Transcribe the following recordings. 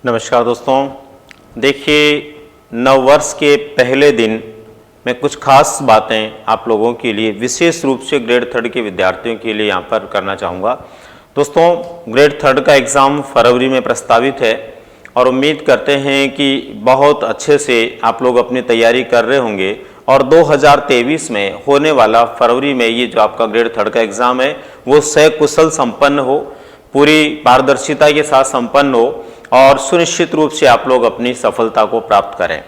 नमस्कार दोस्तों, देखिए नववर्ष के पहले दिन मैं कुछ खास बातें आप लोगों के लिए विशेष रूप से ग्रेड थर्ड के विद्यार्थियों के लिए यहाँ पर करना चाहूँगा। दोस्तों, ग्रेड थर्ड का एग्ज़ाम फरवरी में प्रस्तावित है और उम्मीद करते हैं कि बहुत अच्छे से आप लोग अपनी तैयारी कर रहे होंगे और 2023 में होने वाला फरवरी में ये जो आपका ग्रेड थर्ड का एग्ज़ाम है वो सकुशल संपन्न हो, पूरी पारदर्शिता के साथ संपन्न हो और सुनिश्चित रूप से आप लोग अपनी सफलता को प्राप्त करें।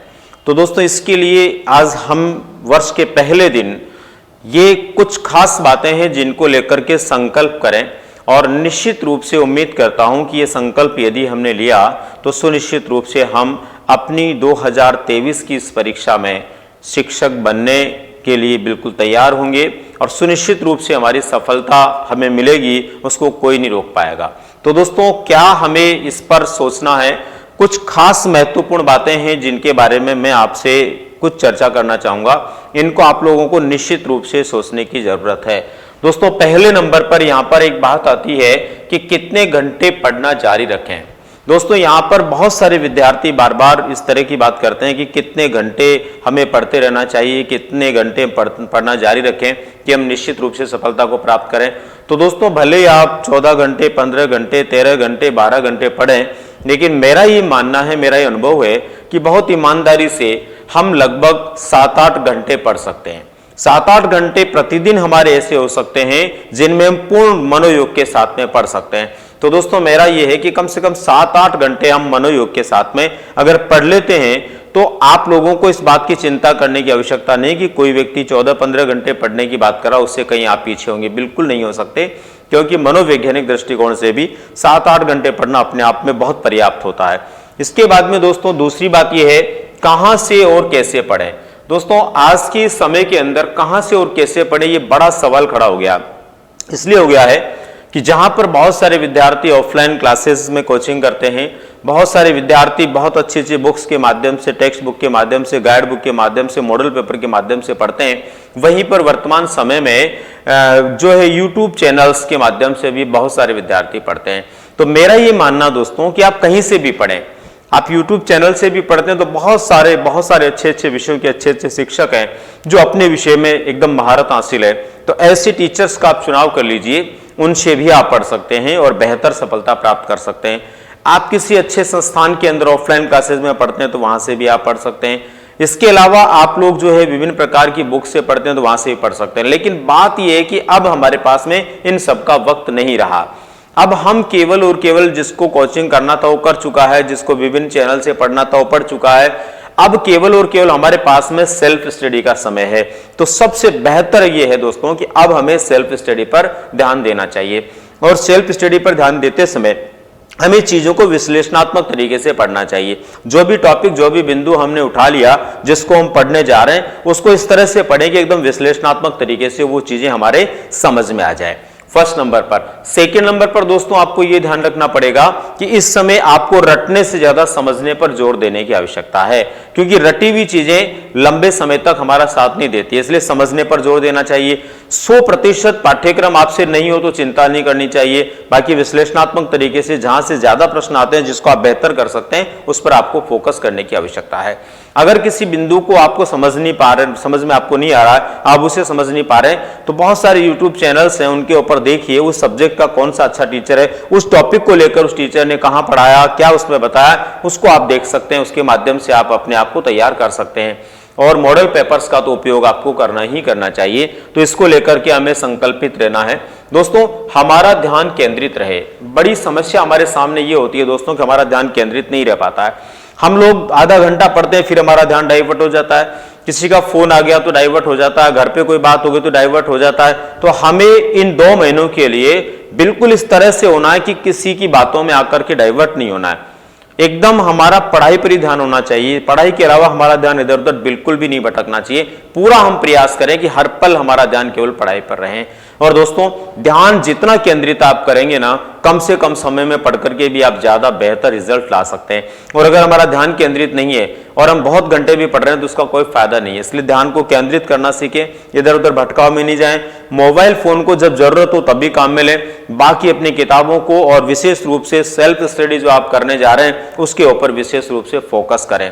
तो दोस्तों, इसके लिए आज हम वर्ष के पहले दिन ये कुछ खास बातें हैं जिनको लेकर के संकल्प करें और निश्चित रूप से उम्मीद करता हूं कि ये संकल्प यदि हमने लिया तो सुनिश्चित रूप से हम अपनी 2023 की इस परीक्षा में शिक्षक बनने के लिए बिल्कुल तैयार होंगे और सुनिश्चित रूप से हमारी सफलता हमें मिलेगी, उसको कोई नहीं रोक पाएगा। तो दोस्तों, क्या हमें इस पर सोचना है? कुछ खास महत्वपूर्ण बातें हैं जिनके बारे में मैं आपसे कुछ चर्चा करना चाहूँगा। इनको आप लोगों को निश्चित रूप से सोचने की ज़रूरत है। दोस्तों, पहले नंबर पर यहाँ पर एक बात आती है कि कितने घंटे पढ़ना जारी रखें। दोस्तों, यहाँ पर बहुत सारे विद्यार्थी बार बार इस तरह की बात करते हैं कि कितने घंटे हमें पढ़ते रहना चाहिए, कितने घंटे पढ़ना जारी रखें कि हम निश्चित रूप से सफलता को प्राप्त करें। तो दोस्तों, भले ही आप 14 घंटे, 15 घंटे, 13 घंटे, 12 घंटे पढ़ें, लेकिन मेरा ये मानना है, मेरा ये अनुभव है कि बहुत ईमानदारी से हम लगभग 7-8 घंटे पढ़ सकते हैं। 7-8 घंटे प्रतिदिन हमारे ऐसे हो सकते हैं जिनमें हम पूर्ण मनोयोग के साथ में पढ़ सकते हैं। तो दोस्तों, मेरा यह है कि कम से कम 7-8 घंटे हम मनोयोग के साथ में अगर पढ़ लेते हैं तो आप लोगों को इस बात की चिंता करने की आवश्यकता नहीं कि कोई व्यक्ति 14-15 घंटे पढ़ने की बात कर रहा, उससे कहीं आप पीछे होंगे। बिल्कुल नहीं हो सकते, क्योंकि मनोवैज्ञानिक दृष्टिकोण से भी 7-8 घंटे पढ़ना अपने आप में बहुत पर्याप्त होता है। इसके बाद में दोस्तों, दूसरी बात यह है कहां से और कैसे पढ़ें। दोस्तों, आज के समय के अंदर कहां से और कैसे पढ़ें, ये बड़ा सवाल खड़ा हो गया। इसलिए हो गया है कि जहां पर बहुत सारे विद्यार्थी ऑफलाइन क्लासेस में कोचिंग करते हैं, बहुत सारे विद्यार्थी बहुत अच्छी अच्छी बुक्स के माध्यम से, टेक्स्ट बुक के माध्यम से, गाइड बुक के माध्यम से, मॉडल पेपर के माध्यम से पढ़ते हैं, वहीं पर वर्तमान समय में जो है यूट्यूब चैनल्स के माध्यम से भी बहुत सारे विद्यार्थी पढ़ते हैं। तो मेरा ये मानना दोस्तों कि आप कहीं से भी पढ़ें, आप YouTube चैनल से भी पढ़ते हैं तो बहुत सारे अच्छे अच्छे विषयों के अच्छे अच्छे शिक्षक हैं जो अपने विषय में एकदम महारत हासिल है। तो ऐसे टीचर्स का आप चुनाव कर लीजिए, उनसे भी आप पढ़ सकते हैं और बेहतर सफलता प्राप्त कर सकते हैं। आप किसी अच्छे संस्थान के अंदर ऑफलाइन क्लासेस में पढ़ते हैं तो वहां से भी आप पढ़ सकते हैं। इसके अलावा आप लोग जो है विभिन्न प्रकार की बुक से पढ़ते हैं तो वहां से भी पढ़ सकते हैं। लेकिन बात यह है कि अब हमारे पास में इन सब का वक्त नहीं रहा। अब हम केवल और केवल जिसको कोचिंग करना था वो कर चुका है, जिसको विभिन्न चैनल से पढ़ना था वो पढ़ चुका है। अब केवल और केवल हमारे पास में सेल्फ स्टडी का समय है। तो सबसे बेहतर ये है दोस्तों कि अब हमें सेल्फ स्टडी पर ध्यान देना चाहिए और सेल्फ स्टडी पर ध्यान देते समय हमें चीजों को विश्लेषणात्मक तरीके से पढ़ना चाहिए। जो भी टॉपिक, जो भी बिंदु हमने उठा लिया, जिसको हम पढ़ने जा रहे हैं, उसको इस तरह से पढ़ें कि एकदम विश्लेषणात्मक तरीके से वो चीजें हमारे समझ में आ जाए। फर्स्ट नंबर पर। सेकंड नंबर पर दोस्तों, आपको यह ध्यान रखना पड़ेगा कि इस समय आपको रटने से ज्यादा समझने पर जोर देने की आवश्यकता है, क्योंकि रटी हुई चीजें लंबे समय तक हमारा साथ नहीं देती, इसलिए समझने पर जोर देना चाहिए। 100% पाठ्यक्रम आपसे नहीं हो तो चिंता नहीं करनी चाहिए। बाकी विश्लेषणात्मक तरीके से जहां से ज्यादा प्रश्न आते हैं जिसको आप बेहतर कर सकते हैं, उस पर आपको फोकस करने की आवश्यकता है। अगर किसी बिंदु को आपको समझ नहीं पा रहे, समझ में आपको नहीं आ रहा है, आप उसे समझ नहीं पा रहे, तो बहुत सारे यूट्यूब चैनल्स हैं, उनके ऊपर देखिए उस सब्जेक्ट का कौन सा अच्छा टीचर है, उस टॉपिक को लेकर उस टीचर ने कहां पढ़ाया, क्या उसमें बताया, उसको आप देख सकते हैं। उसके माध्यम से आप अपने आप को तैयार कर सकते हैं। और मॉडल पेपर्स का तो उपयोग आपको करना ही करना चाहिए। तो इसको लेकर के हमें संकल्पित रहना है। दोस्तों, हमारा ध्यान केंद्रित रहे। बड़ी समस्या हमारे सामने ये होती है दोस्तों कि हमारा ध्यान केंद्रित नहीं रह पाता है। हम लोग आधा घंटा पढ़ते हैं, फिर हमारा ध्यान डाइवर्ट हो जाता है। किसी का फोन आ गया तो डाइवर्ट हो जाता है, घर पे कोई बात हो गई तो डाइवर्ट हो जाता है। तो हमें इन 2 महीनों के लिए बिल्कुल इस तरह से होना है कि किसी की बातों में आकर के डाइवर्ट नहीं होना है। एकदम हमारा पढ़ाई पर ही ध्यान होना चाहिए। पढ़ाई के अलावा हमारा ध्यान इधर उधर बिल्कुल भी नहीं भटकना चाहिए। पूरा हम प्रयास करें कि हर पल हमारा ध्यान केवल पढ़ाई पर रहे। और दोस्तों ध्यान जितना केंद्रित आप करेंगे ना, कम से कम समय में पढ़ करके भी आप ज्यादा बेहतर रिजल्ट ला सकते हैं। और अगर हमारा ध्यान केंद्रित नहीं है और हम बहुत घंटे भी पढ़ रहे हैं तो उसका कोई फायदा नहीं है। इसलिए ध्यान को केंद्रित करना सीखें, इधर उधर भटकाव में नहीं जाएं। मोबाइल फोन को जब जरूरत हो तभी काम में लें, बाकी अपनी किताबों को और विशेष रूप से सेल्फ स्टडी जो आप करने जा रहे हैं उसके ऊपर विशेष रूप से फोकस करें।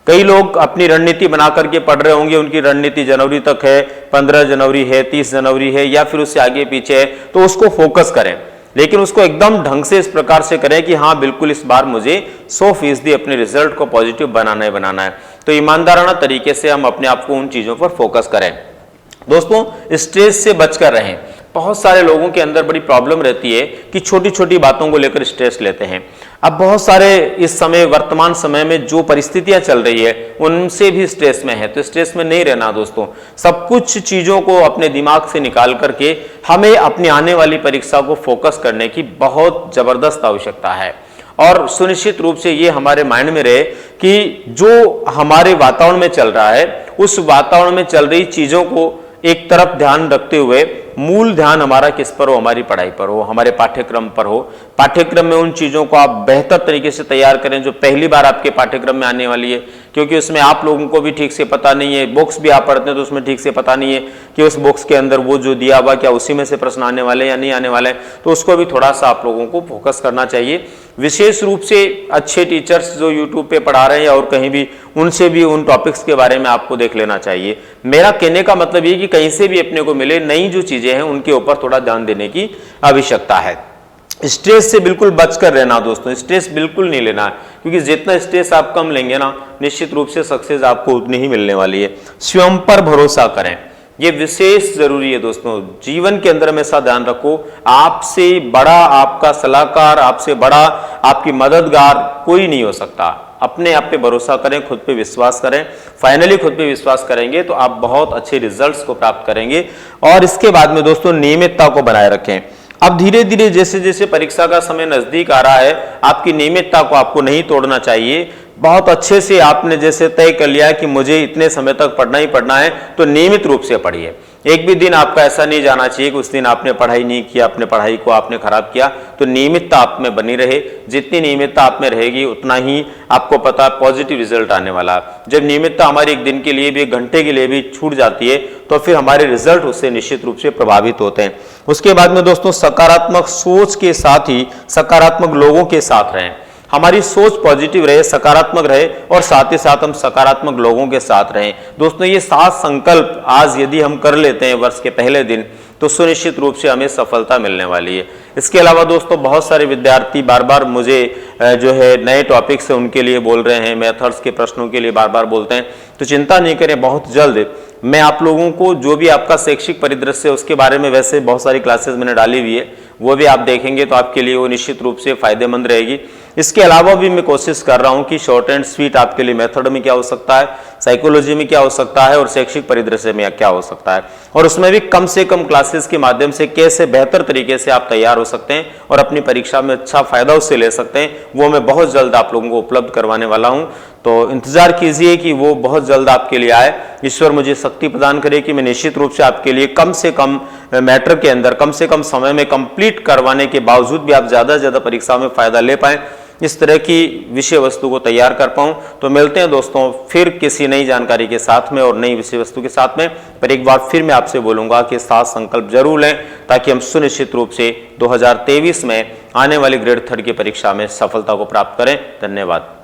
कई लोग अपनी रणनीति बना करके पढ़ रहे होंगे, उनकी रणनीति जनवरी तक है, 15 जनवरी है, 30 जनवरी है या फिर उससे आगे पीछे है, तो उसको फोकस करें, लेकिन उसको एकदम ढंग से इस प्रकार से करें कि हाँ बिल्कुल इस बार मुझे 100% अपने रिजल्ट को पॉजिटिव बनाना है। तो ईमानदाराना तरीके से हम अपने आप को उन चीजों पर फोकस करें। दोस्तों स्ट्रेस से बचकर रहें। बहुत सारे लोगों के अंदर बड़ी प्रॉब्लम रहती है कि छोटी छोटी बातों को लेकर स्ट्रेस लेते हैं। अब बहुत सारे इस समय वर्तमान समय में जो परिस्थितियां चल रही है उनसे भी स्ट्रेस में है, तो स्ट्रेस में नहीं रहना दोस्तों। सब कुछ चीजों को अपने दिमाग से निकाल करके हमें अपनी आने वाली परीक्षा को फोकस करने की बहुत जबरदस्त आवश्यकता है। और सुनिश्चित रूप से ये हमारे माइंड में रहे कि जो हमारे वातावरण में चल रहा है उस वातावरण में चल रही चीजों को एक तरफ ध्यान रखते हुए मूल ध्यान हमारा किस पर हो, हमारी पढ़ाई पर हो, हमारे पाठ्यक्रम पर हो। पाठ्यक्रम में उन चीजों को आप बेहतर तरीके से तैयार करें जो पहली बार आपके पाठ्यक्रम में आने वाली है, क्योंकि उसमें आप लोगों को भी ठीक से पता नहीं है। बुक्स भी आप पढ़ते हैं तो उसमें ठीक से पता नहीं है कि उस बुक्स के अंदर वो जो दिया हुआ क्या उसी में से प्रश्न आने वाले या नहीं आने वाले, तो उसको भी थोड़ा सा आप लोगों को फोकस करना चाहिए। विशेष रूप से अच्छे टीचर्स जो यूट्यूब पे पढ़ा रहे हैं और कहीं भी, उनसे भी उन टॉपिक्स के बारे में आपको देख लेना चाहिए। मेरा कहने का मतलब ये कि कहीं से भी अपने को मिले नई जो चीजें हैं उनके ऊपर थोड़ा ध्यान देने की आवश्यकता है। स्ट्रेस से बिल्कुल बचकर रहना दोस्तों, स्ट्रेस बिल्कुल नहीं लेना, क्योंकि जितना स्ट्रेस आप कम लेंगे ना निश्चित रूप से सक्सेस आपको उतनी ही मिलने वाली है। स्वयं पर भरोसा करें, ये विशेष जरूरी है दोस्तों। जीवन के अंदर हमेशा ध्यान रखो, आपसे बड़ा आपका सलाहकार, आपसे बड़ा आपकी मददगार कोई नहीं हो सकता। अपने आप पे भरोसा करें, खुद पे विश्वास करें। फाइनली खुद पे विश्वास करेंगे तो आप बहुत अच्छे रिजल्ट्स को प्राप्त करेंगे। और इसके बाद में दोस्तों नियमितता को बनाए रखें। अब धीरे धीरे जैसे जैसे परीक्षा का समय नजदीक आ रहा है, आपकी नियमितता को आपको नहीं तोड़ना चाहिए। बहुत अच्छे से आपने जैसे तय कर लिया है कि मुझे इतने समय तक पढ़ना ही पढ़ना है, तो नियमित रूप से पढ़िए। एक भी दिन आपका ऐसा नहीं जाना चाहिए कि उस दिन आपने पढ़ाई नहीं किया, अपने पढ़ाई को आपने खराब किया। तो नियमितता आप में बनी रहे, जितनी नियमितता आप में रहेगी उतना ही आपको पता पॉजिटिव रिजल्ट आने वाला। जब नियमितता हमारी एक दिन के लिए भी, एक घंटे के लिए भी छूट जाती है तो फिर हमारे रिजल्ट उससे निश्चित रूप से प्रभावित होते हैं। उसके बाद में दोस्तों सकारात्मक सोच के साथ ही सकारात्मक लोगों के साथ रहें। हमारी सोच पॉजिटिव रहे, सकारात्मक रहे और साथ ही साथ हम सकारात्मक लोगों के साथ रहें। दोस्तों ये 7 संकल्प आज यदि हम कर लेते हैं वर्ष के पहले दिन तो सुनिश्चित रूप से हमें सफलता मिलने वाली है। इसके अलावा दोस्तों बहुत सारे विद्यार्थी बार बार मुझे जो है नए टॉपिक्स है उनके लिए बोल रहे हैं, मेथड्स के प्रश्नों के लिए बार बार बोलते हैं। तो चिंता नहीं करें, बहुत जल्द मैं आप लोगों को जो भी आपका शैक्षिक परिदृश्य है उसके बारे में वैसे बहुत सारी क्लासेस मैंने डाली हुई है, वो भी आप देखेंगे तो आपके लिए वो निश्चित रूप से फायदेमंद रहेगी। इसके अलावा भी मैं कोशिश कर रहा हूं कि शॉर्ट एंड स्वीट आपके लिए मेथड में क्या हो सकता है, साइकोलॉजी में क्या हो सकता है और शैक्षिक परिदृश्य में क्या हो सकता है, और उसमें भी कम से कम क्लासेस के माध्यम से कैसे बेहतर तरीके से आप तैयार हो सकते हैं और अपनी परीक्षा में अच्छा फायदा उससे ले सकते हैं, वो मैं बहुत जल्द आप लोगों को उपलब्ध करवाने वाला हूं। तो इंतजार कीजिए कि वो बहुत जल्द आपके लिए आए। ईश्वर मुझे शक्ति प्रदान करे कि मैं निश्चित रूप से आपके लिए कम से कम मैटर के अंदर कम से कम समय में कंप्लीट करवाने के बावजूद भी आप ज्यादा से ज्यादा परीक्षा में फायदा ले पाएं, इस तरह की विषय वस्तु को तैयार कर पाऊं। तो मिलते हैं दोस्तों फिर किसी नई जानकारी के साथ में और नई विषय वस्तु के साथ में। पर एक बार फिर मैं आपसे बोलूंगा कि 7 संकल्प जरूर लें ताकि हम सुनिश्चित रूप से 2023 में आने वाली ग्रेड 3 की परीक्षा में सफलता को प्राप्त करें। धन्यवाद।